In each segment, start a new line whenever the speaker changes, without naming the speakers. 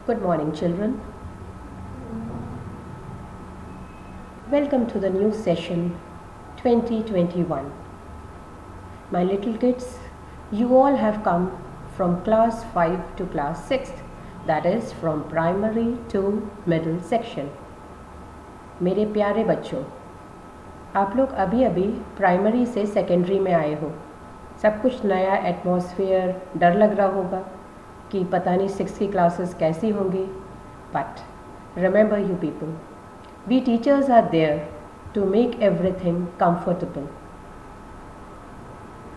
Good morning, children. Welcome to the new session 2021. My little kids, you all have come from class 5 to class 6th, that is from primary to middle section. मेरे प्यारे बच्चों, आप लोग अभी अभी primary से secondary में आए हो. सब कुछ नया एटमॉस्फेयर, डर लग रहा होगा कि पता नहीं 6th की क्लासेस कैसी होंगी. But remember you people, we teachers are there to make everything comfortable.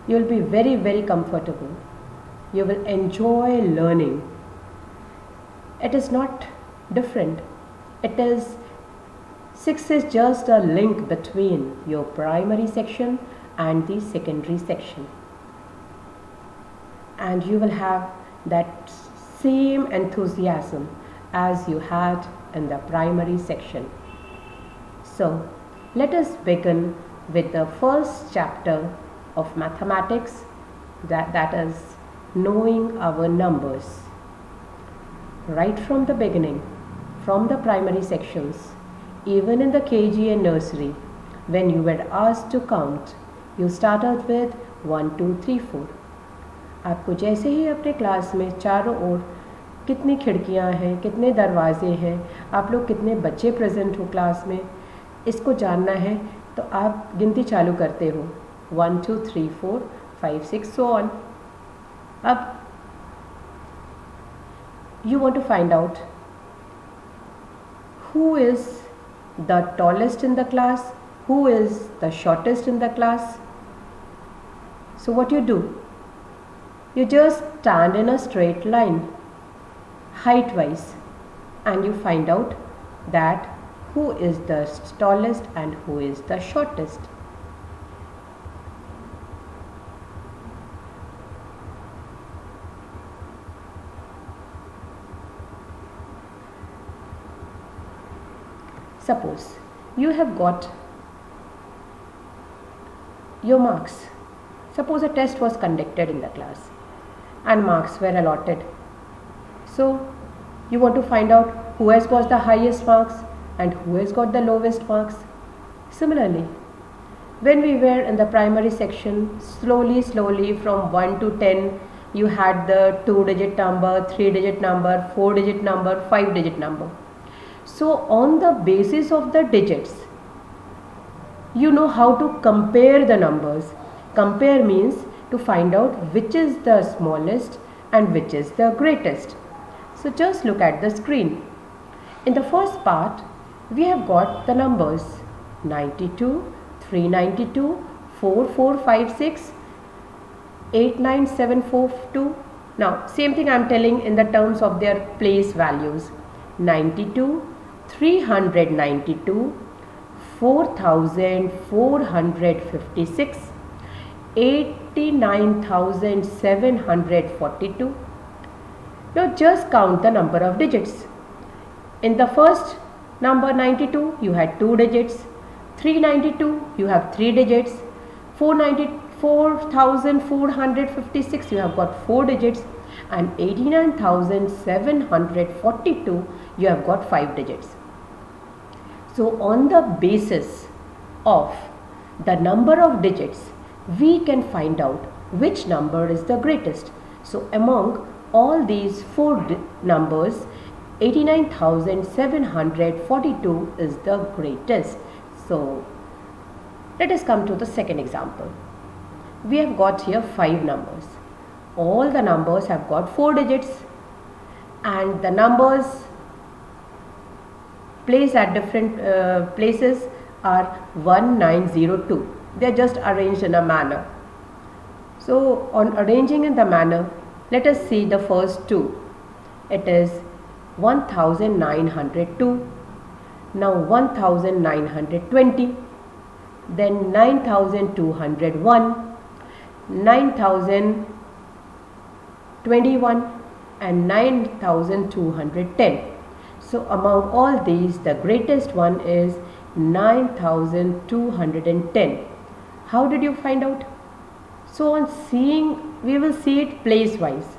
You will be very, very comfortable. You will enjoy learning. It is not different. It is 6 is just a link between your primary section and the secondary section. And you will have that same enthusiasm as you had in the primary section. So, let us begin with the first chapter of mathematics, that is knowing our numbers. Right from the beginning, from the primary sections, even in the KG and nursery, when you were asked to count, you started with 1, 2, 3, 4. आपको जैसे ही अपने class में चारों ओर कितनी खिड़कियां हैं, कितने दरवाजे हैं, आप लोग कितने बच्चे प्रेजेंट हो क्लास में, इसको जानना है तो आप गिनती चालू करते हो 1, 2, 3, 4, 5, 6 so on. अब you want to find out who is the tallest in the class, who is the shortest in the class. So what you do? You just stand in a straight line, height wise, and you find out that who is the tallest and who is the shortest. Suppose you have got your marks. Suppose a test was conducted in the class and marks were allotted. So you want to find out who has got the highest marks and who has got the lowest marks. Similarly, when we were in the primary section, slowly from 1 to 10, you had the 2-digit number, 3-digit number, 4-digit number, 5-digit number. So on the basis of the digits, you know how to compare the numbers. Compare means to find out which is the smallest and which is the greatest. So just look at the screen. In the first part, we have got the numbers 92, 392, 4456, 89742. Now same thing I am telling in the terms of their place values. 92, 392, 4456, 89,742. Now just count the number of digits. In the first number 92, you had 2 digits. 392, you have 3 digits. 4,456, you have got 4 digits. And 89,742, you have got 5 digits. So on the basis of the number of digits, we can find out which number is the greatest. So among all these 4 numbers, 89,742 is the greatest. So let us come to the second example. We have got here 5 numbers. All the numbers have got 4 digits, and the numbers placed at different places are 1902. They are just arranged in a manner. So on arranging in the manner, let us see the first 2. It is 1902, now 1920, then 9201, 9021 and 9210. So among all these, the greatest one is 9210. How did you find out? So on seeing, we will see it place wise.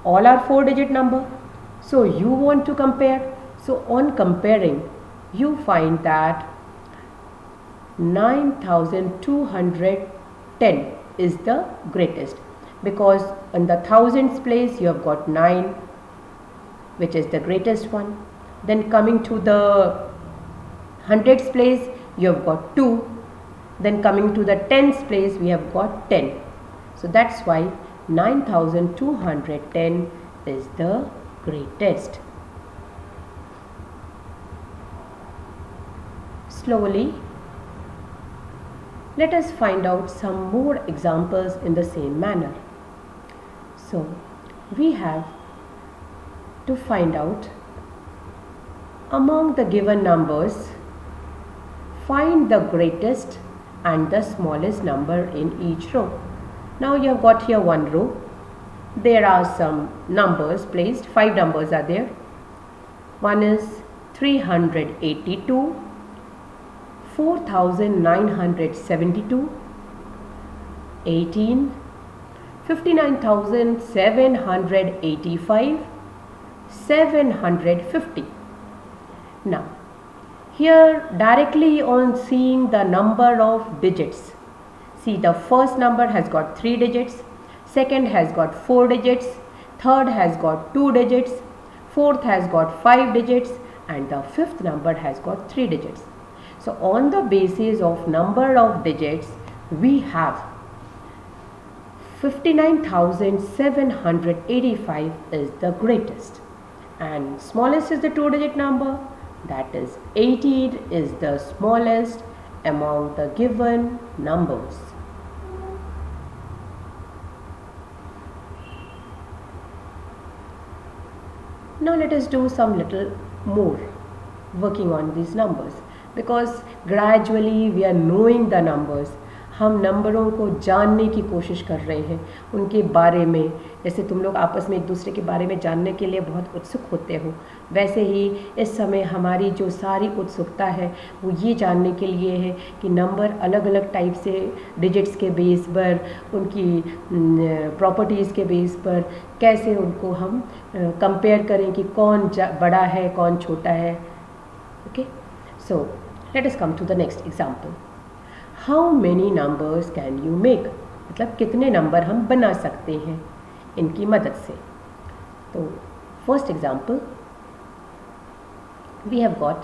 All are 4-digit number. So you want to compare. So on comparing, you find that 9210 is the greatest, because in the thousands place you have got 9, which is the greatest one. Then coming to the hundreds place you have got 2. Then coming to the tens place we have got 10. So that's why 9210 is the greatest. Slowly, let us find out some more examples in the same manner. So we have to find out among the given numbers, find the greatest and the smallest number in each row. Now you have got here one row. There are some numbers placed, 5 numbers are there. One is 382, 4972, 18, 59,785, 750. Now, here directly on seeing the number of digits, see the first number has got 3 digits, second has got 4 digits, third has got 2 digits, fourth has got 5 digits, and the fifth number has got 3 digits. So on the basis of number of digits, we have 59,785 is the greatest, and smallest is the 2-digit number, that is 18 is the smallest among the given numbers. Now let us do some little more working on these numbers, because gradually we are knowing the numbers. हम नंबरों को जानने की कोशिश कर रहे हैं, उनके बारे में। जैसे तुम लोग आपस में एक दूसरे के बारे में जानने के लिए बहुत उत्सुक होते हो, वैसे ही इस समय हमारी जो सारी उत्सुकता है वो ये जानने के लिए है कि नंबर अलग अलग टाइप से डिजिट्स के बेस पर, उनकी प्रॉपर्टीज़ के बेस पर कैसे उनको हम कंपेयर करें कि कौन बड़ा है कौन छोटा है. Okay, so let us come to the next example. How many numbers can you make, मतलब कितने नंबर हम बना सकते हैं इनकी मदद से. तो first example we have got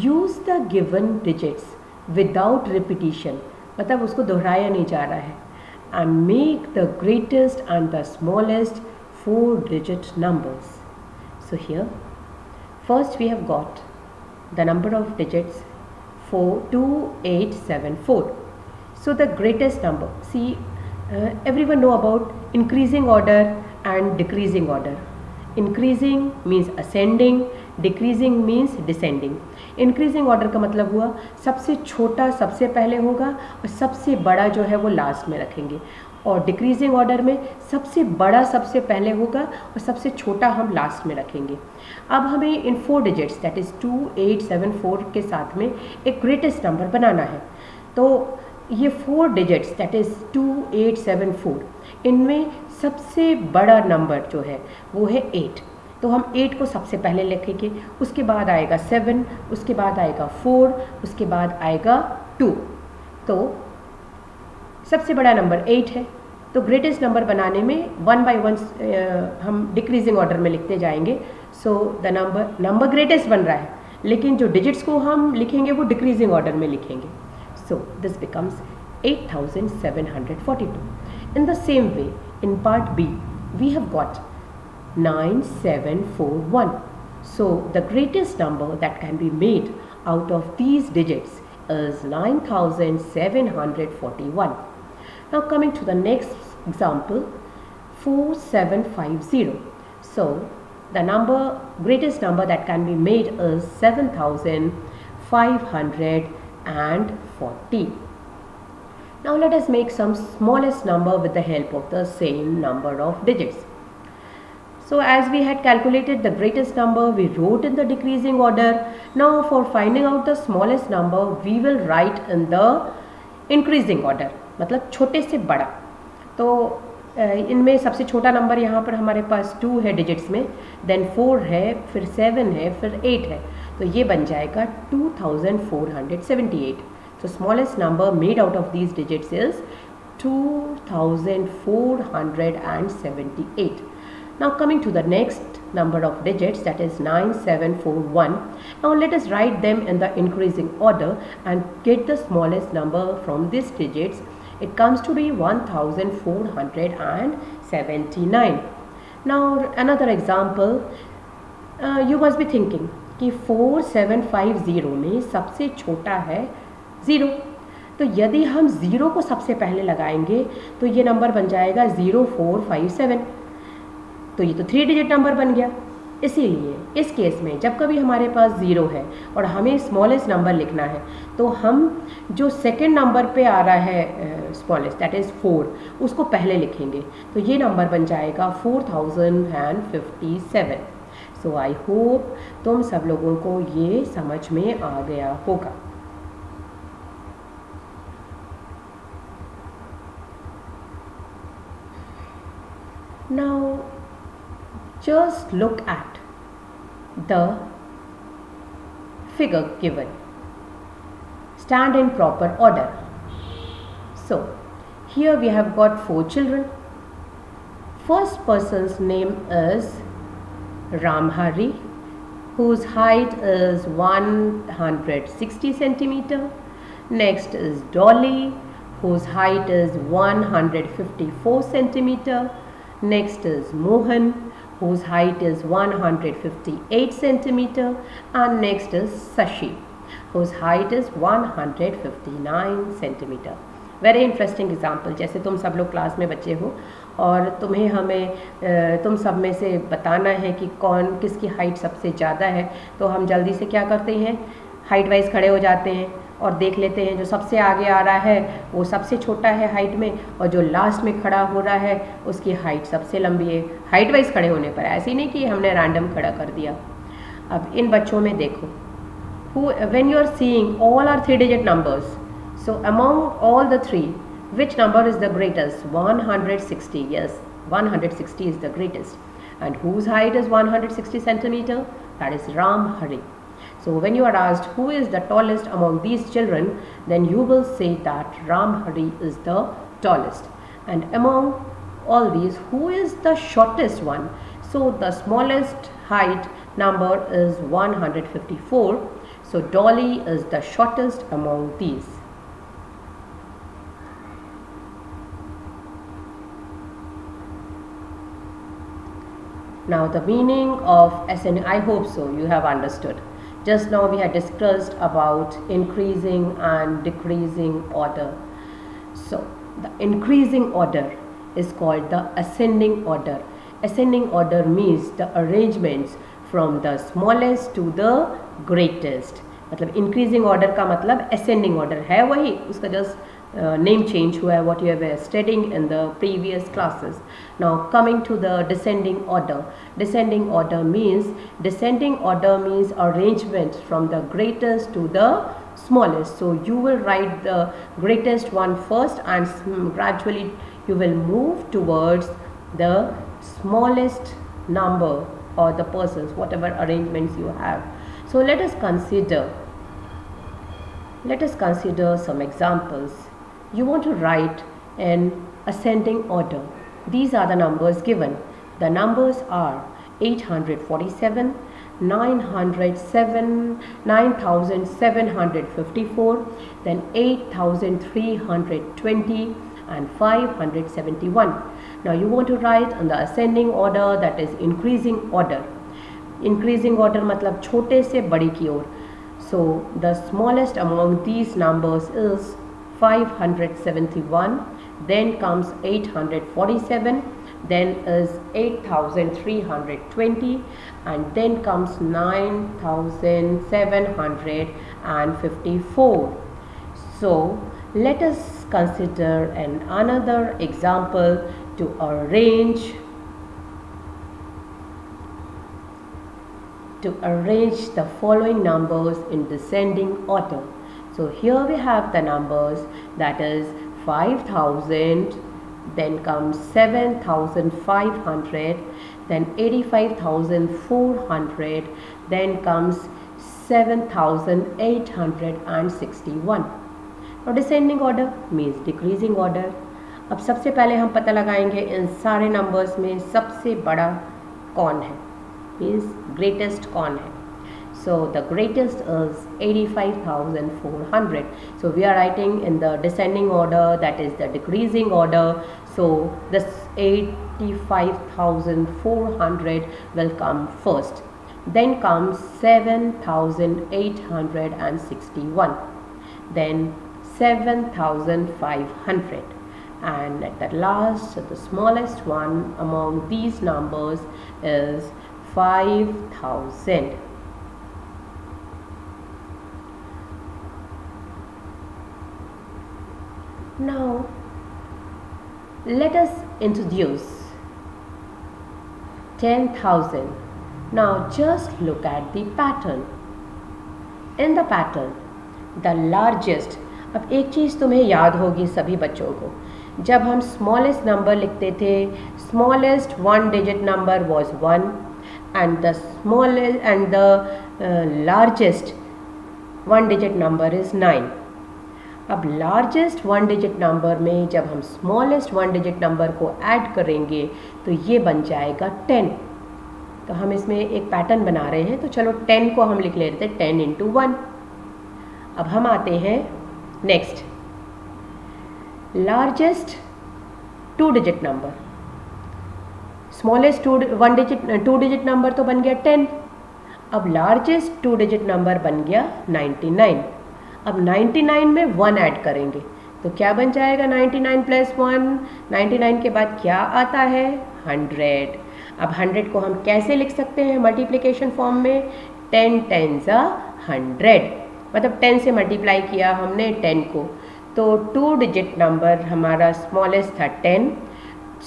use the given digits without repetition, मतलब उसको दोहराया नहीं जा रहा है, and make the greatest and the smallest 4-digit numbers. So here first we have got the number of digits 42874. So the greatest number, see everyone know about increasing order and decreasing order. Increasing means ascending, decreasing means descending. Increasing order का मतलब हुआ सबसे छोटा सबसे पहले होगा और सबसे बड़ा जो है वो लास्ट में रखेंगे, और डिक्रीजिंग ऑर्डर में सबसे बड़ा सबसे पहले होगा और सबसे छोटा हम लास्ट में रखेंगे. अब हमें इन 4 डिजिट्स दैट इज़ 2874 के साथ में एक ग्रेटेस्ट नंबर बनाना है. तो ये 4 डिजिट्स दैट इज़ 2874, इनमें सबसे बड़ा नंबर जो है वो है 8. तो हम 8 को सबसे पहले लिखेंगे, उसके बाद आएगा 7, उसके बाद आएगा 4, उसके बाद आएगा 2. तो सबसे बड़ा नंबर 8 है. तो ग्रेटेस्ट नंबर बनाने में 1 by 1 हम डिक्रीजिंग ऑर्डर में लिखते जाएंगे. सो द नंबर ग्रेटेस्ट बन रहा है, लेकिन जो डिजिट्स को हम लिखेंगे वो डिक्रीजिंग ऑर्डर में लिखेंगे. So this becomes 8742. In the same way in part B we have got 9741. So the greatest number that can be made out of these digits is 9741. Now coming to the next example, 4750. So the greatest number that can be made is 7540. Now let us make some smallest number with the help of the same number of digits. So as we had calculated the greatest number, we wrote in the decreasing order. Now for finding out the smallest number, we will write in the increasing order, मतलब छोटे से बड़ा. तो इनमें सबसे छोटा number यहाँ पर हमारे पास 2 है डिजिट्स में, देन 4 है, फिर 7 है, फिर 8 है, तो ये बन जाएगा 2478. So smallest number made out of these digits is 2478. Now coming to the next number of digits, that is 9741. Now let us write them in the increasing order and get the smallest number from these digits. It comes to be 1479. Now another example, you must be thinking कि 4750 में सबसे छोटा है 0, तो यदि हम 0 को सबसे पहले लगाएंगे तो ये नंबर बन जाएगा 0457, तो ये तो 3 डिजिट नंबर बन गया। इसीलिए इस केस में जब कभी हमारे पास 0 है और हमें स्मॉलेस्ट नंबर लिखना है, तो हम जो सेकेंड नंबर पे आ रहा है स्मॉलेस्ट, दैट इज़ 4, उसको पहले लिखेंगे, तो ये नंबर बन जाएगा 4057. सो आई होप तुम सब लोगों को ये समझ में आ गया होगा। Now just look at the figure given. Stand in proper order. So here we have got 4 children. First person's name is Ramhari, whose height is 160 centimeter. Next is Dolly, whose height is 154 centimeter. Next is Mohan, whose height is 158 centimeter. And next is Sashi, whose height is 159 centimeter. Very interesting example. जैसे तुम सब लोग class में बच्चे हो और तुम्हें हमें तुम सब में से बताना है कि कौन किसकी हाइट सबसे ज़्यादा है, तो हम जल्दी से क्या करते हैं, हाइट वाइज खड़े हो जाते हैं और देख लेते हैं जो सबसे आगे आ रहा है वो सबसे छोटा है हाइट में, और जो लास्ट में खड़ा हो रहा है उसकी हाइट सबसे लंबी है। हाइट वाइज खड़े होने पर, ऐसे ही नहीं कि हमने रैंडम खड़ा कर दिया। अब इन बच्चों में देखो, when you are seeing all are 3 digit numbers, so among all the 3, which number is the greatest? 160. Yes, 160 is the greatest. And whose height is 160 centimeter? That is Ramhari. So when you are asked who is the tallest among these children, then you will say that Ramhari is the tallest. And among all these, who is the shortest one? So the smallest height number is 154. So Dolly is the shortest among these. Now the meaning of ascending, I hope so you have understood. Just now we had discussed about increasing and decreasing order. So the increasing order is called the ascending order. Ascending order means the arrangements from the smallest to the greatest. मतलब increasing order का मतलब ascending order है वही, उसका just name change हुआ है, what you were studying in the previous classes. Now coming to the descending order. Descending order means arrangement from the greatest to the smallest. So you will write the greatest one first and gradually you will move towards the smallest number or the persons, whatever arrangements you have. So let us consider some examples. You want to write in ascending order. These are the numbers given. The numbers are 847, 907, 9754, then 8320 and 571. Now you want to write in the ascending order, that is increasing order. Increasing order मतलब छोटे से बड़ी की ओर. So the smallest among these numbers is 571, then comes 847, then is 8320, and then comes 9754. So let us consider another example to arrange the following numbers in descending order. So here we have the numbers, that is 5000, then comes 7,500, then 85,400, then comes 7,861. Now descending order means decreasing order. अब सबसे पहले हम पता लगाएंगे इन सारे numbers में सबसे बड़ा कौन है, मीन्स ग्रेटेस्ट कौन है. So the greatest is 85,400. So we are writing in the descending order, that is the decreasing order. So this 85,400 will come first. Then comes 7,861. Then 7,500. And at the last, the smallest one among these numbers is 5,000. Now let us introduce 10,000. Now just look at the pattern. In the pattern, the largest, अब एक चीज़ तुम्हें याद होगी सभी बच्चों को, जब हम स्मॉलेस्ट नंबर लिखते थे, smallest one digit number was 1 and the smallest and the largest one digit number is 9. अब लार्जेस्ट वन डिजिट नंबर में जब हम स्मॉलेस्ट वन डिजिट नंबर को ऐड करेंगे तो ये बन जाएगा 10. तो हम इसमें एक पैटर्न बना रहे हैं, तो चलो 10 को हम लिख लेते हैं 10 into 1. अब हम आते हैं next, largest two digit number, smallest two digit number तो बन गया 10. अब लार्जेस्ट टू डिजिट नंबर बन गया 99. अब 99 में 1 ऐड करेंगे तो क्या बन जाएगा 99 प्लस 1. 99 के बाद क्या आता है 100. अब 100 को हम कैसे लिख सकते हैं मल्टीप्लिकेशन फॉर्म में, 10 10s are 100, मतलब 10 से मल्टीप्लाई किया हमने 10 को, तो टू डिजिट नंबर हमारा स्मॉलेस्ट था 10,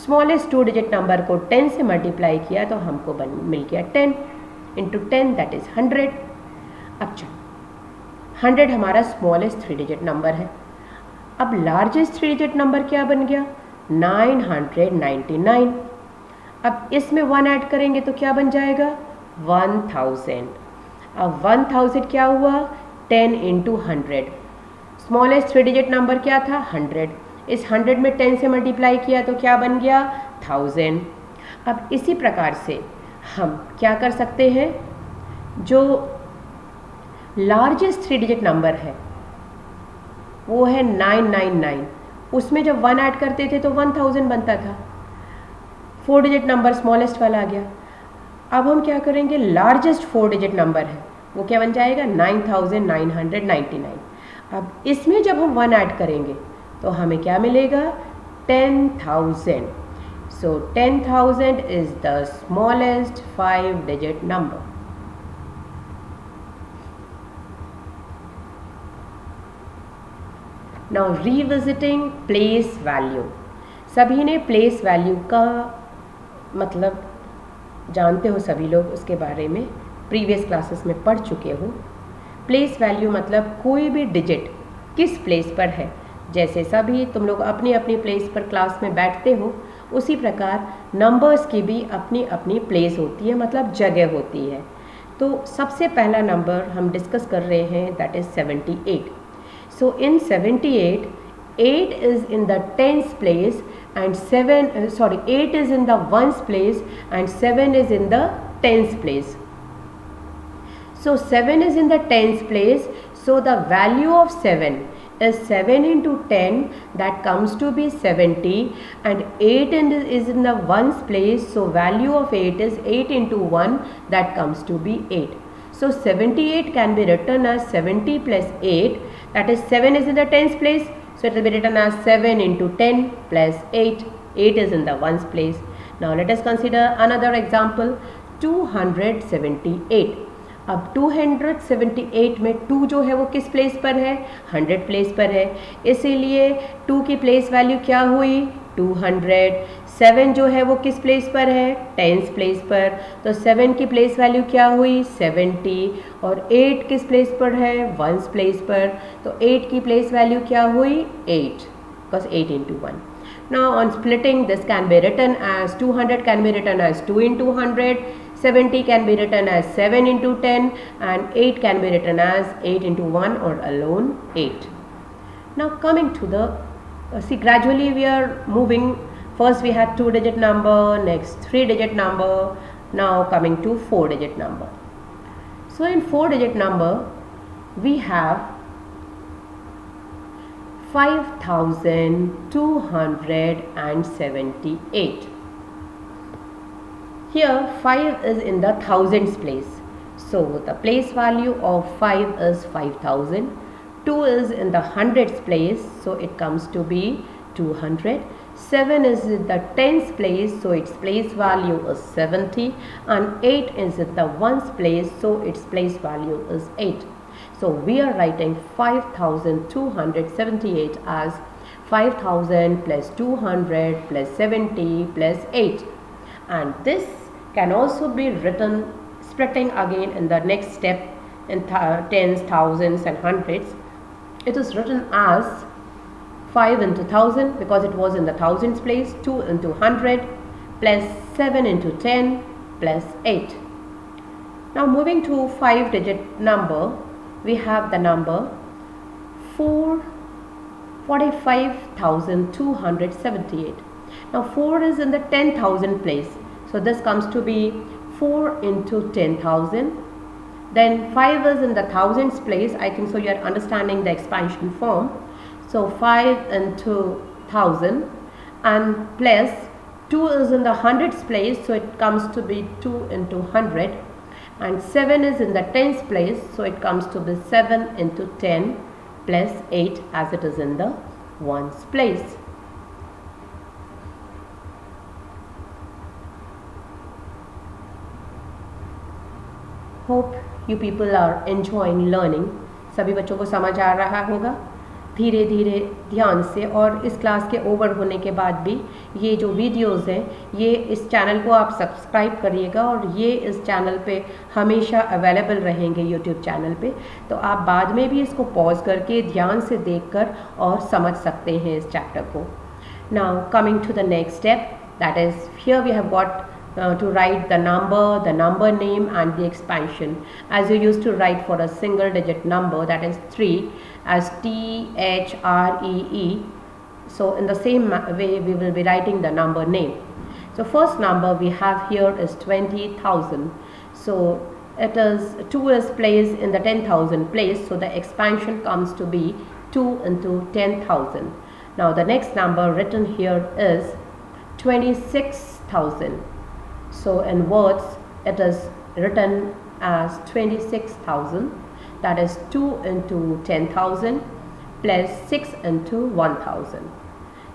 स्मॉलेस्ट टू डिजिट नंबर को 10 से मल्टीप्लाई किया तो हमको मिल गया 10 इंटू 10 दैट इज़ 100. अब 100 हमारा स्मॉलेस्ट थ्री डिजिट नंबर है. अब लार्जेस्ट थ्री डिजिट नंबर क्या बन गया 999. अब इसमें 1 ऐड करेंगे तो क्या बन जाएगा 1000. अब 1000 क्या हुआ 10 into 100. Smallest three digit number क्या था 100, इस 100 में 10 से मल्टीप्लाई किया तो क्या बन गया 1000. अब इसी प्रकार से हम क्या कर सकते हैं, जो लार्जेस्ट थ्री डिजिट नंबर है वो है 999, उसमें जब 1 ऐड करते थे तो 1000 बनता था. 4 डिजिट नंबर स्मॉलेस्ट वाला आ गया. अब हम क्या करेंगे, लार्जेस्ट 4 डिजिट नंबर है वो क्या बन जाएगा 9999. अब इसमें जब हम 1 ऐड करेंगे तो हमें क्या मिलेगा 10,000. सो 10,000 is the smallest 5 digit number. Now revisiting place value. सभी ने प्लेस वैल्यू का मतलब जानते हो, सभी लोग उसके बारे में प्रीवियस क्लासेस में पढ़ चुके हो. प्लेस वैल्यू मतलब कोई भी डिजिट किस प्लेस पर है. जैसे सभी तुम लोग अपनी अपनी प्लेस पर क्लास में बैठते हो, उसी प्रकार नंबर्स की भी अपनी अपनी प्लेस होती है, मतलब जगह होती है. तो सबसे पहला नंबर हम डिस्कस कर रहे हैं that is 78. So in 78 8 is in the tens place and 8 is in the ones place and 7 is in the tens place. So 7 is in the tens place, so the value of 7 is 7 into 10, that comes to be 70, and 8 is in the ones place, so value of 8 is 8 into 1, that comes to be 8. So 78 can be written as 70 plus 8, that is 7 is in the tens place, so it will be written as 7 into 10 plus 8. 8 is in the ones place. Now let us consider another example, 278. अब 278 में 2 जो है वो किस place पर है 100 place पर है, इसीलिए 2 की प्लेस वैल्यू क्या हुई 200. 7 जो है वो किस प्लेस पर है टेंस प्लेस पर, तो 7 की प्लेस वैल्यू क्या हुई 70. और 8 किस प्लेस पर है वंस प्लेस पर, तो 8 की प्लेस वैल्यू क्या हुई 8, because 8 into 1. Now on splitting, this can be written as 200 can be written as 2 into 100, 70 can be written as 7 into 10, and 8 can be written as 8 into 1 or alone 8. Now coming to the, see, gradually we are moving. First we had 2-digit number, next 3-digit number, now coming to 4-digit number. So in 4-digit number, we have 5278. Here 5 is in the thousands place. So the place value of 5 is 5000. 2 is in the hundreds place, so it comes to be 200. 7 is in the tens place, so its place value is 70, and 8 is in the ones place, so its place value is 8. So we are writing 5278 as 5000 plus 200 plus 70 plus 8, and this can also be written splitting again in the next step in tens, thousands and hundreds. It is written as 5 into 1000 because it was in the thousands place, 2 into 100 plus 7 into 10 plus 8. Now moving to 5-digit number, we have the number 45,278. Now 4 is in the 10,000 place, so this comes to be 4 into 10,000. Then 5 is in the thousands place. I think so you are understanding the expansion form. So 5 into 1000, and plus 2 is in the hundreds place, so it comes to be 2 into 100, and 7 is in the tens place, so it comes to be 7 into 10 plus 8 as it is in the ones place. Hope you people are enjoying learning. सभी बच्चों को समझ आ रहा होगा धीरे धीरे ध्यान से, और इस क्लास के ओवर होने के बाद भी ये जो वीडियोस हैं, ये इस चैनल को आप सब्सक्राइब करिएगा, और ये इस चैनल पे हमेशा अवेलेबल रहेंगे यूट्यूब चैनल पे, तो आप बाद में भी इसको पॉज करके ध्यान से देखकर और समझ सकते हैं इस चैप्टर को. Now coming to the next step, that is here we have got to write the number name and the expansion as you used to write for a single digit number, that is 3, as THREE. So in the same way we will be writing the number name. So first number we have here is 20,000. So it is 2 is placed in the 10,000 place, so the expansion comes to be 2 into 10,000. Now the next number written here is 26,000. So in words it is written as 26,000, that is 2 into 10,000 plus 6 into 1,000.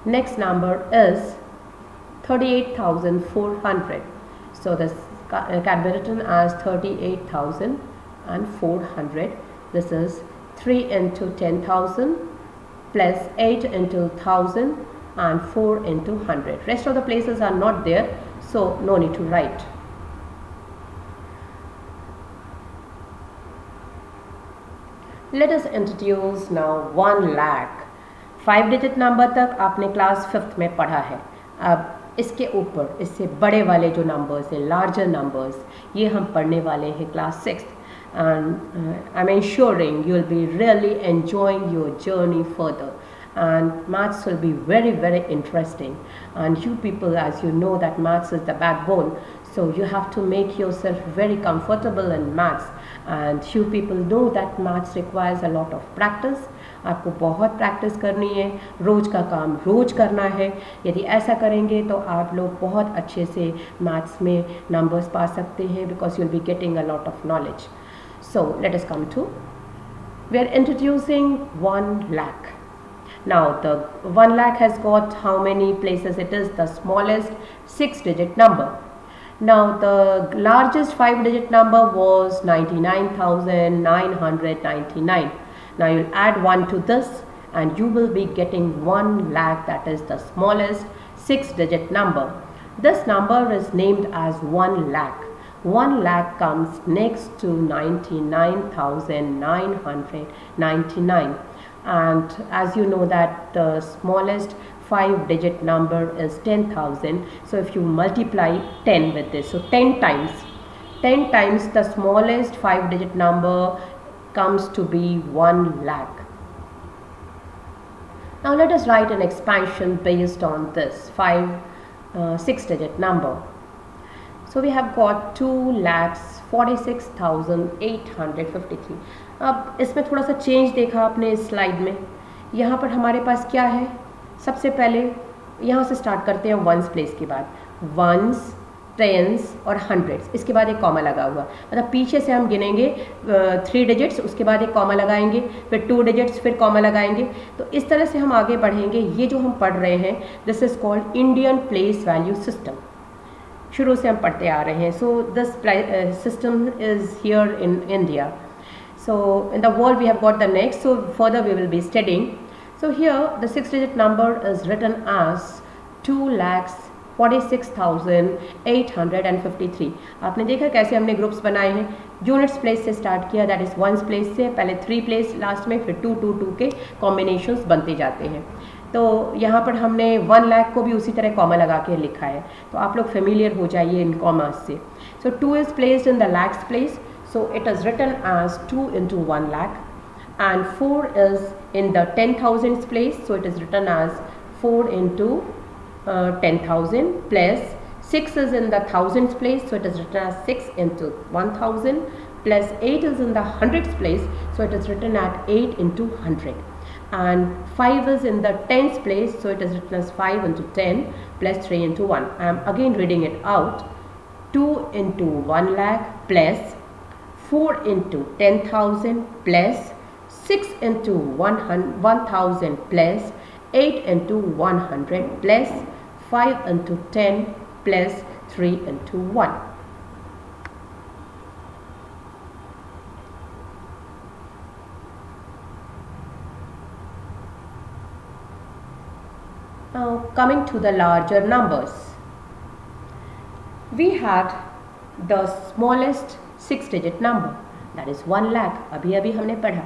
Next number is 38,400. So this can be written as 38,400. This is 3 into 10,000 plus 8 into 1,000 and 4 into 100. Rest of the places are not there, so no need to write. Let us introduce now 1 lakh. 5-digit number तक आपने class 5th में पढ़ा है. अब इसके ऊपर इससे बड़े वाले जो नंबर्स हैं, लार्जर नंबर्स, ये हम पढ़ने वाले हैं class 6th. And I'm ensuring you will be really enjoying your journey further. And maths will be very, very interesting, and you people, as you know, that maths is the backbone, so you have to make yourself very comfortable in maths, and you people know that maths requires a lot of practice. आपको बहुत practice करनी है, रोज़ का काम रोज़ करना है. यदि ऐसा करेंगे तो आप लोग बहुत अच्छे से मैथ्स में नंबर्स पा सकते हैं, because you will be getting a lot of knowledge. So let us come to, we are introducing 1 lakh. Now the 1 lakh has got how many places? It is the smallest 6-digit number. Now the largest 5-digit number was 99,999. Now you'll add 1 to this and you will be getting 1 lakh, that is the smallest 6-digit number. This number is named as 1 lakh. 1 lakh comes next to 99,999. And as you know that the smallest 5-digit number is 10,000. So if you multiply 10 with this, so 10 times the smallest 5-digit number comes to be 1 lakh. Now let us write an expansion based on this 6-digit number. So we have got 2,46,853. अब इसमें थोड़ा सा change देखा आपने इस slide में. यहाँ पर हमारे पास क्या है, सबसे पहले यहाँ से स्टार्ट करते हैं वंस प्लेस के बाद. वंस, टेंस और हंड्रेड्स, इसके बाद एक कॉमा लगा हुआ, मतलब पीछे से हम गिनेंगे 3 डिजिट्स, उसके बाद एक कॉमा लगाएंगे, फिर 2 डिजिट्स, फिर कॉमा लगाएंगे. तो इस तरह से हम आगे बढ़ेंगे. ये जो हम पढ़ रहे हैं, this is called Indian place value system. शुरू से हम पढ़ते आ रहे हैं. So this system is here in India. So in the world we have got the next, so further we will be studying. So here the 6-digit number is written as 2,46,853. आपने देखा कैसे हमने ग्रुप्स बनाए हैं. Units place से start किया, that is once place से, पहले 3 प्लेस लास्ट में, फिर 2 2 2 के कॉम्बिनेशंस बनते जाते हैं. तो यहाँ पर हमने 1 लाख को भी उसी तरह कॉमा लगा के लिखा है. तो आप लोग फेमिलियर हो जाइए इन कॉमास से. सो 2 is placed in the lakhs place. So it is written as 2 into 1 lakh, and 4 is in the 10,000s place, so it is written as 4 into 10,000, plus 6 is in the thousands place, so it is written as 6 into 1,000, plus 8 is in the hundreds place, so it is written at 8 into 100, and 5 is in the tens place, so it is written as 5 into 10 plus 3 into 1. I am again reading it out. 2 into 1 lakh plus 4 into 10,000 plus 6 into 1,000 plus 8 into 100 plus 5 into 10 plus 3 into 1. Now coming to the larger numbers, we had the smallest 6-digit number, that is 1 lakh. अभी हमने पढ़ा.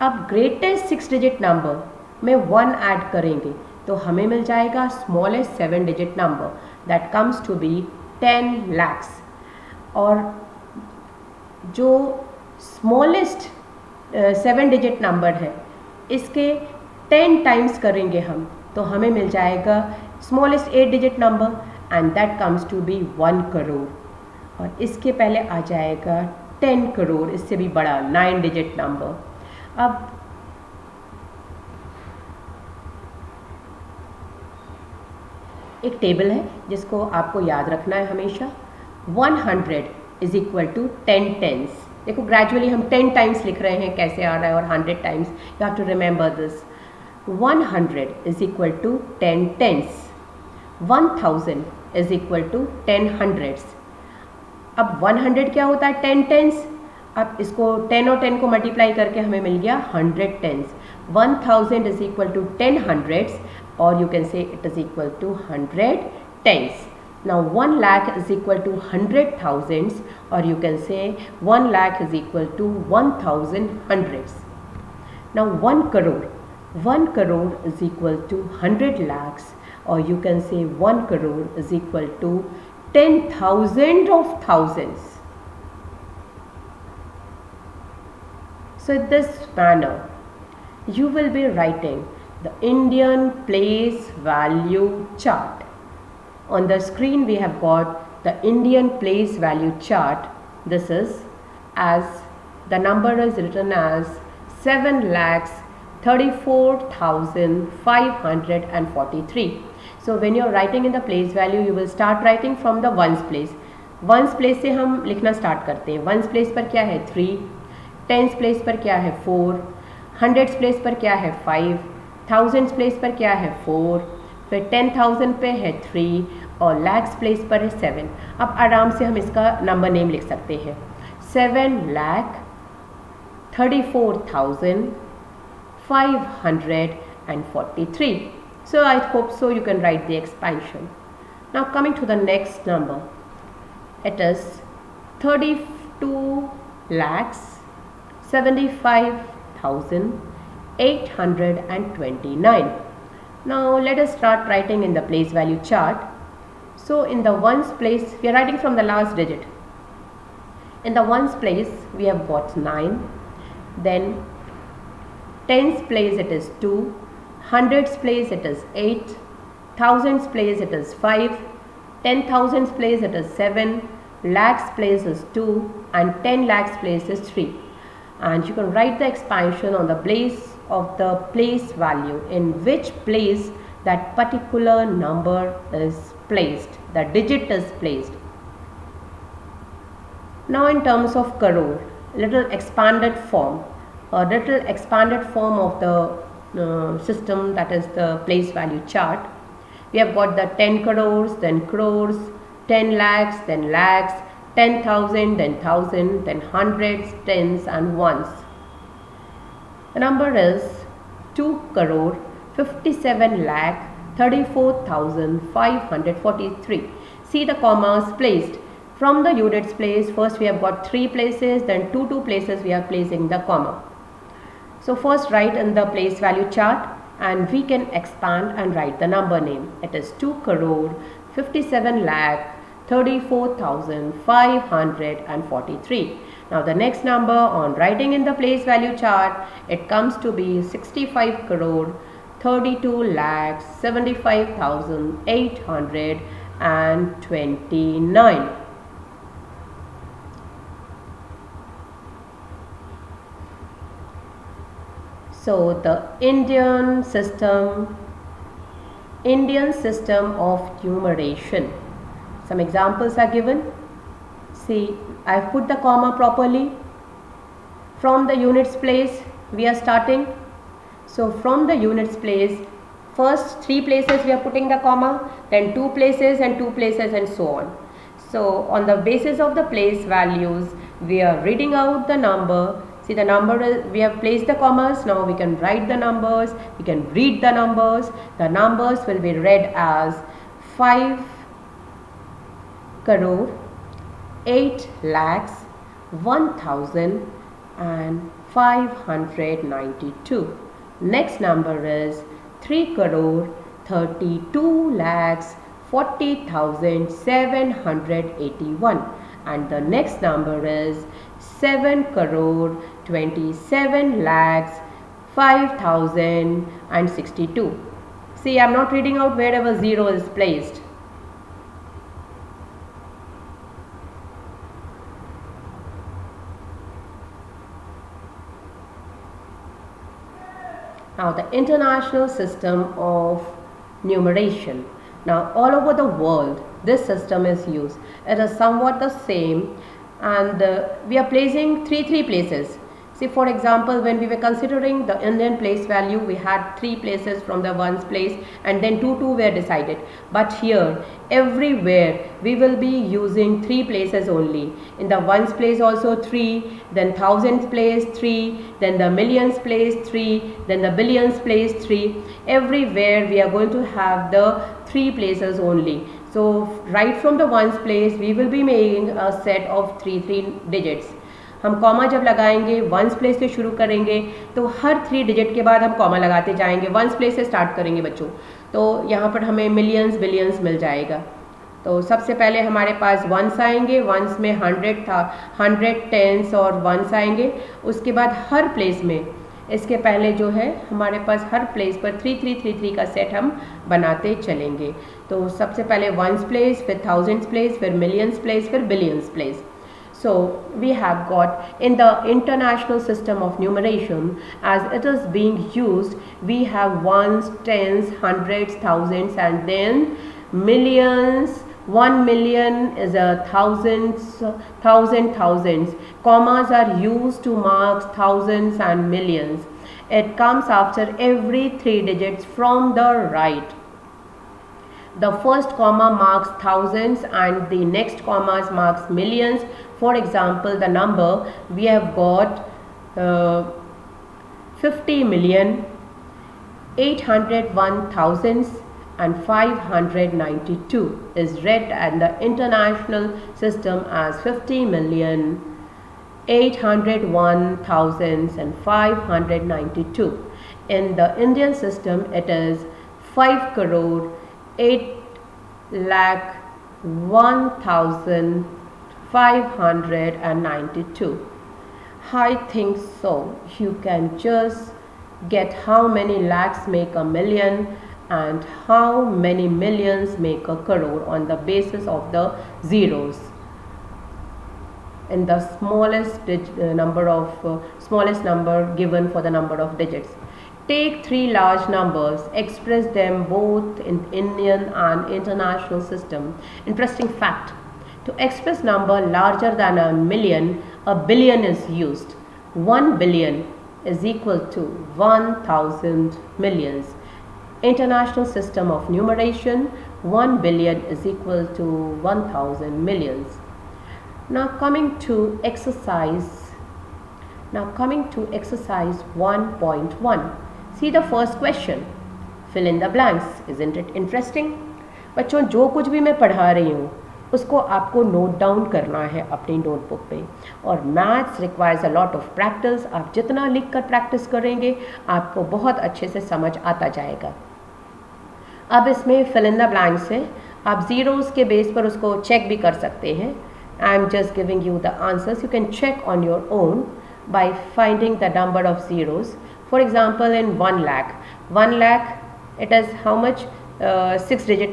अब greatest 6-digit number में 1 add करेंगे तो हमें मिल जाएगा smallest 7-digit number, that comes to be 10 lakhs. और जो स्मॉलेस्ट 7-digit नंबर है, इसके 10 टाइम्स करेंगे हम तो हमें मिल जाएगा smallest 8-digit number, and that comes to be 1 crore. और इसके पहले आ जाएगा 10 करोड़, इससे भी बड़ा 9-digit नंबर. अब एक टेबल है जिसको आपको याद रखना है हमेशा. 100 इज इक्वल टू 10 टेंस. देखो ग्रेजुअली हम 10 टाइम्स लिख रहे हैं, कैसे आ रहा है, और 100 times. You have to remember this. 100 is equal to 10 tens. 1000 is equal to 10 hundreds. अब 100 क्या होता है, 10 टेंस. अब इसको 10 और 10 को मल्टीप्लाई करके हमें मिल गया 100 tens. 1000 is equal to 10 hundreds, और you can say it is equal to 100 tens. Now 1 lakh is equal to 100 thousands, और you can say 1 lakh is equal to 1000 hundreds. Now 1 crore is equal to 100 lakhs, और you can say 1 crore is equal to 10,000 of thousands. So in this manner, you will be writing the Indian place value chart. On the screen we have got the Indian place value chart. This is, as the number is written as 7,34,543. So when you are writing in the place value, you will start writing from the ones place. Ones place से हम लिखना start करते हैं. ones place पर क्या है 3, tens place पर क्या है 4, hundreds place पर क्या है 5, thousands place पर क्या है 4, फिर 10,000 पे है 3, और lakhs place पर है 7. अब आराम से हम इसका नंबर नेम लिख सकते हैं. 7,34,543. So I hope so you can write the expansion. Now coming to the next number, it is 32,75,829. Now let us start writing in the place value chart. So in the ones place, we are writing from the last digit. In the ones place, we have got 9. Then tens place it is 2. Hundreds place it is 8. Thousands place it is 5. 10,000s place it is 7. Lakhs place is 2. And 10 lakhs place is 3. And you can write the expansion on the place of the place value, in which place that particular number is placed, the digit is placed. Now in terms of crore, little expanded form, a little expanded form of the system, that is the place value chart. We have got the 10 crores, then crores, 10 lakhs, then lakhs, 10,000, then 1,000, then hundreds, tens and ones. The number is 2 crore 57 lakh 34,543. See the commas placed. From the units place, first we have got 3 places, then 2 places we are placing the comma. So first write in the place value chart and we can expand and write the number name. It is 2 crore 57 lakh 34,543. Now the next number on writing in the place value chart, it comes to be 65 crore 32 lakhs 75,829. So the Indian system of numeration. Some examples are given. See, I have put the comma properly. From the units place we are starting. So from the units place, first 3 places we are putting the comma, then 2 places and 2 places and so on. So on the basis of the place values, we are reading out the number. See, the number is, we have placed the commas. Now we can write the numbers, we can read the numbers. The numbers will be read as 5 crore 8 lakhs 1,592. Next number is 3 crore 32 lakhs 40,781. And the next number is 7 crore 27 lakhs 5,062. See, I am not reading out wherever 0 is placed. Now the international system of numeration. Now all over the world this system is used. It is somewhat the same, and we are placing 3 places. See, for example, when we were considering the Indian place value, we had 3 places from the ones place and then 2 were decided. But here, everywhere, we will be using 3 places only. In the ones place also 3, then thousands place 3, then the millions place 3, then the billions place 3. Everywhere we are going to have the 3 places only. So, right from the ones place, we will be making a set of 3 digits. हम comma जब लगाएंगे once place से शुरू करेंगे तो हर 3 digit के बाद हम कॉमा लगाते जाएंगे. वंस प्लेस से स्टार्ट करेंगे बच्चों, तो यहाँ पर हमें मिलियंस बिलियंस मिल जाएगा. तो सबसे पहले हमारे पास वंस आएंगे, वंस में 100 था, 100 टेंस और वंस आएंगे. उसके बाद हर प्लेस में, इसके पहले जो है हमारे पास हर प्लेस पर 3 का सेट हम बनाते चलेंगे. तो सबसे पहले वंस प्लेस, फिर थाउजेंड्स प्लेस, फिर मिलियंस प्लेस, फिर billions place. So we have got in the international system of numeration, as it is being used, we have ones, tens, hundreds, thousands, and then millions. 1 million is a thousands. Commas are used to mark thousands and millions. It comes after every 3 digits from the right. The first comma marks thousands and the next comma marks millions. For example, the number we have got 50,801,592 is read in the international system as 50,801,592. In the Indian system, it is 5 crore 8,01,592. I think so. You can just get how many lakhs make a million and how many millions make a crore on the basis of the zeros in the smallest number given for the number of digits. Take three large numbers, express them both in Indian and international system. Interesting fact. To express number larger than a billion is used. 1 billion is equal to 1000 millions. International system of numeration, 1 billion is equal to 1000 millions. Now coming to exercise 1.1. See the first question. Fill in the blanks. Isn't it interesting? बच्चों, जो कुछ भी मैं पढ़ा रही हूँ उसको आपको नोट डाउन करना है अपनी नोटबुक पे, और maths requires a lot of practice. आप जितना लिख कर प्रैक्टिस करेंगे आपको बहुत अच्छे से समझ आता जाएगा. अब इसमें फिल इन द ब्लैंक्स है. आप ज़ीरोज़ के बेस पर उसको चेक भी कर सकते हैं. I am just giving you the answers. You can check on your own by finding the number of zeros. For example, in 1 lakh, it is how much? 6 digit,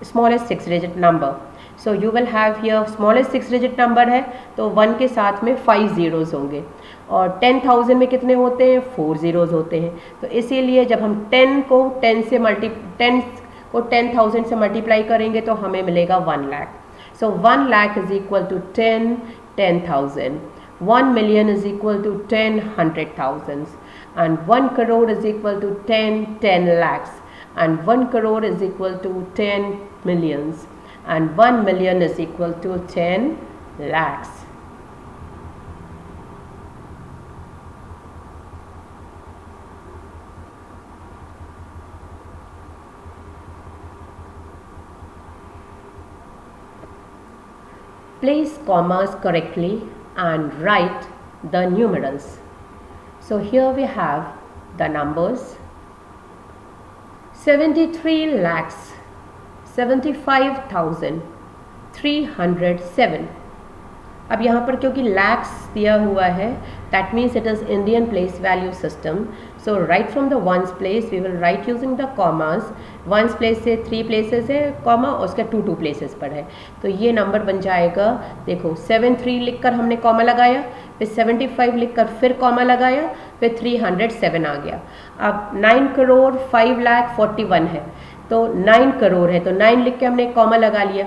smallest 6 digit number. So you will have here smallest 6 digit number है तो 1 के साथ में 5 zeros होंगे, और 10,000 में कितने होते हैं? 4 zeros होते हैं. तो इसीलिए जब हम 10 को 10,000 से मल्टीप्लाई करेंगे तो हमें मिलेगा 1 lakh. So 1 lakh is equal to 10,000. 1 million is equal to 10 100,000s, and 1 crore is equal to 10 lakhs, and 1 crore is equal to 10 millions, and 1 million is equal to 10 lakhs. Place commas correctly and write the numerals. So here we have the numbers 73 lakhs 75,307. अब यहाँ पर क्योंकि लैक्स दिया हुआ है, that means it is Indian place value system. So write from the ones place we will write using the commas. Ones place से 3 places है comma, और उसका 2 प्लेसेस पर है. तो ये नंबर बन जाएगा, देखो 73 लिखकर हमने कॉमा लगाया, फिर 75 लिखकर फिर कॉमा लगाया, फिर 307 आ गया. अब 9 करोड़ 5,41 है, तो 9 करोड़ है तो 9 लिख के हमने कॉमा लगा लिया.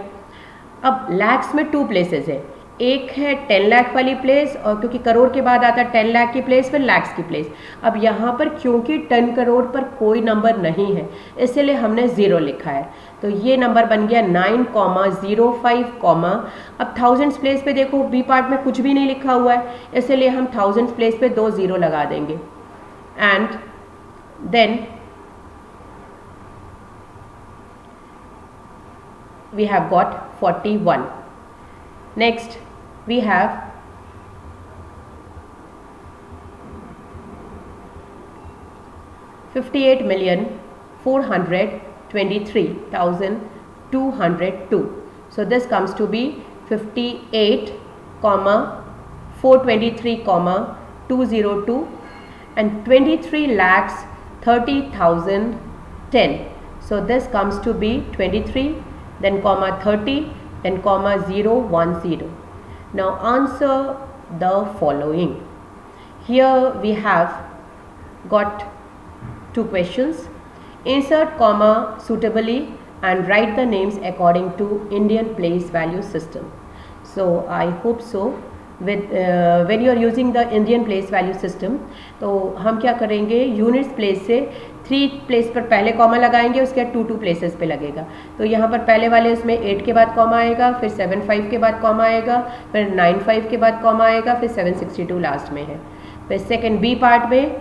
अब लैक्स में 2 प्लेसेस है, एक है 10 लाख वाली प्लेस, और क्योंकि करोड़ के बाद आता है 10 लाख की प्लेस, फिर लैक्स की प्लेस. अब यहाँ पर क्योंकि 10 करोड़ पर कोई नंबर नहीं है इसलिए हमने 0 लिखा है, तो ये नंबर बन गया 9,05, अब थाउजेंड्स प्लेस पे देखो बी पार्ट में कुछ भी नहीं लिखा हुआ है, इसलिए हम थाउजेंड्स प्लेस पे 2 0 लगा देंगे. And then we have got 41. Next we have 58,423,202. So this comes to be 58, 423, 202, and 23 lakhs 30,010. So this comes to be 23, then comma 30, then comma 010. Now answer the following. Here we have got 2 questions. Insert comma suitably and write the names according to Indian place value system. So I hope so. When you are using the Indian place value system, तो हम क्या करेंगे, units place से 3 place पर पहले comma लगाएंगे, उसके बाद 2 प्लेसेस पे लगेगा. तो यहाँ पर पहले वाले उसमें 8 के बाद कॉमा आएगा, फिर 75 के बाद कॉमा आएगा, फिर 95 के बाद कॉमा आएगा, फिर 762 लास्ट में है. फिर सेकेंड बी पार्ट में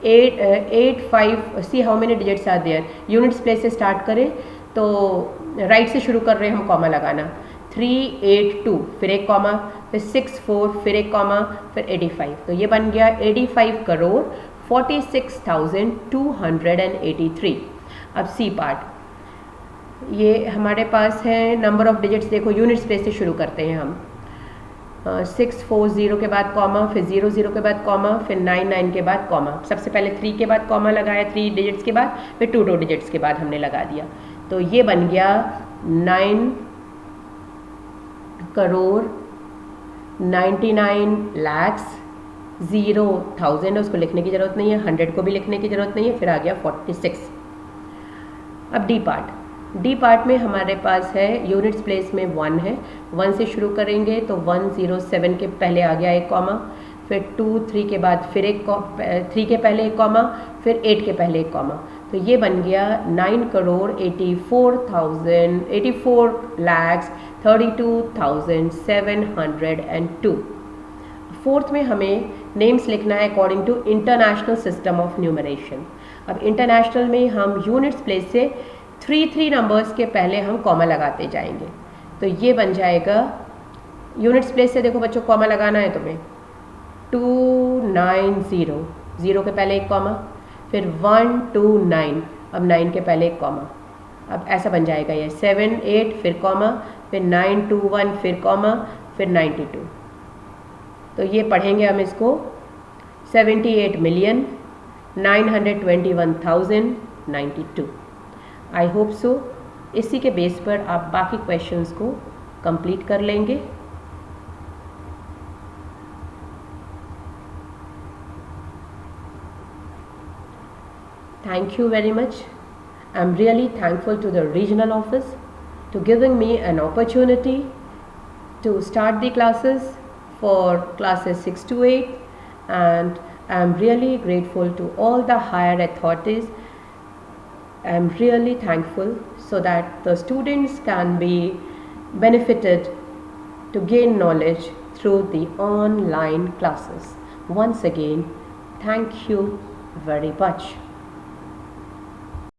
8 5 see how many digits are there. Units place से स्टार्ट करें तो राइट से शुरू कर रहे हैं हम कॉमा लगाना. 382 फिर एक कॉमा, फिर 64 फिर एक कॉमा, फिर 85. तो ये बन गया 85 करोड़ 46,283. अब सी पार्ट, ये हमारे पास है नंबर ऑफ डिजिट्स। देखो यूनिट्स प्लेस से शुरू करते हैं हम। 640 के बाद कॉमा, फिर 00 के बाद कॉमा, फिर 99 के बाद कॉमा। सबसे पहले 3 के बाद कॉमा लगाया 3 डिजिट्स के बाद, फिर 2 डिजिट्स के बाद हमने लगा दिया। तो ये बन गया 9,99,00,000। उसको लिखने की ज़रूरत नहीं है, 100 को भी लिखने की ज़रूरत नहीं है। फिर आ गया 46। अब डी पार्ट, डी पार्ट में हमारे पास है यूनिट्स प्लेस में 1 है, 1 से शुरू करेंगे तो 107 के पहले आ गया एक कॉमा, फिर 2 3 के बाद फिर एक 3 के पहले एक कॉमा, फिर 8 के पहले एक कॉमा। तो ये बन गया 9,84,32,702। फोर्थ में हमें नेम्स लिखना है according to international system of numeration. अब इंटरनेशनल में हम यूनिट्स प्लेस से 3 नंबर्स के पहले हम कॉमा लगाते जाएंगे। तो ये बन जाएगा यूनिट्स प्लेस से, देखो बच्चों कॉमा लगाना है तुम्हें, 290, 0 के पहले एक कॉमा, फिर 129, अब 9 के पहले एक कॉमा। अब ऐसा बन जाएगा ये 7 8 फिर कॉमा, फिर 921 फिर कॉमा, फिर 92। तो ये पढ़ेंगे हम इसको 78,921,092। आई होप सो इसी के बेस पर आप बाकी क्वेश्चंस को कंप्लीट कर लेंगे। Thank you very much. I'm really thankful to the regional office to giving me an opportunity to start the classes for classes 6 to 8, and I'm really grateful to all the higher authorities. I'm really thankful so that the students can be benefited to gain knowledge through the online classes. Once again, thank you very much.